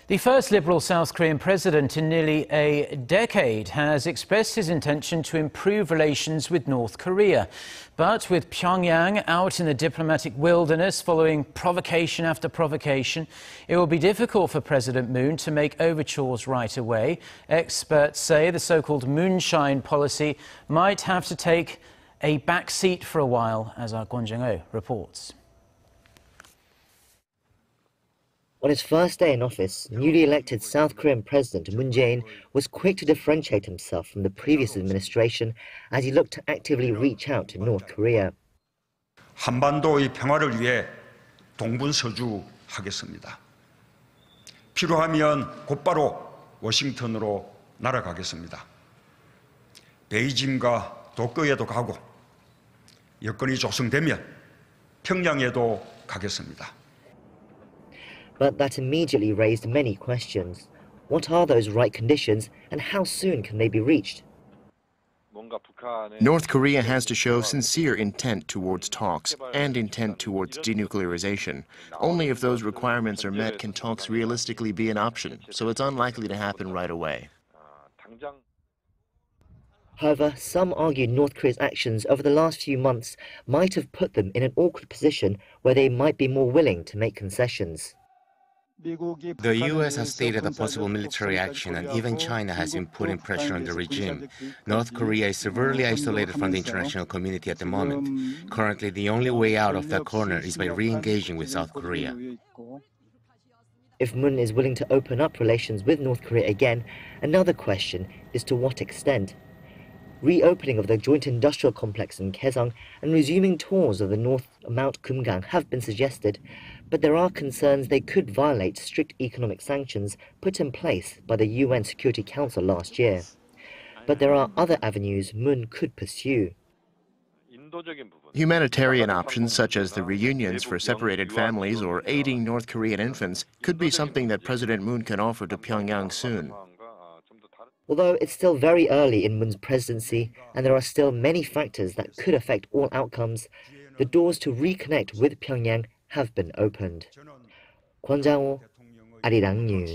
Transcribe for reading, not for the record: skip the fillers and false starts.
The first liberal South Korean president in nearly a decade has expressed his intention to improve relations with North Korea. But with Pyongyang out in the diplomatic wilderness following provocation after provocation, it will be difficult for President Moon to make overtures right away. Experts say the so-called Moonshine policy might have to take a back seat for a while, as our Kwon Jang-ho reports. On his first day in office, newly elected South Korean President Moon Jae-in was quick to differentiate himself from the previous administration as he looked to actively reach out to North Korea. 한반도의 평화를 위해 동분서주하겠습니다. 필요하면 곧바로 워싱턴으로 날아가겠습니다. 베이징과 도쿄에도 가고 여건이 조성되면 평양에도 가겠습니다. But that immediately raised many questions. What are those right conditions and how soon can they be reached? North Korea has to show sincere intent towards talks and intent towards denuclearization. Only if those requirements are met can talks realistically be an option, so it's unlikely to happen right away. However, some argue North Korea's actions over the last few months might have put them in an awkward position where they might be more willing to make concessions. The U.S. has stated a possible military action, and even China has been putting pressure on the regime. North Korea is severely isolated from the international community at the moment. Currently, the only way out of that corner is by re-engaging with South Korea. If Moon is willing to open up relations with North Korea again, another question is to what extent. Reopening of the joint industrial complex in Kaesong and resuming tours of the North Mount Kumgang have been suggested, but there are concerns they could violate strict economic sanctions put in place by the UN Security Council last year. But there are other avenues Moon could pursue. Humanitarian options such as the reunions for separated families or aiding North Korean infants could be something that President Moon can offer to Pyongyang soon. Although it's still very early in Moon's presidency and there are still many factors that could affect all outcomes, the doors to reconnect with Pyongyang have been opened. Kwon Jang-ho, Arirang News.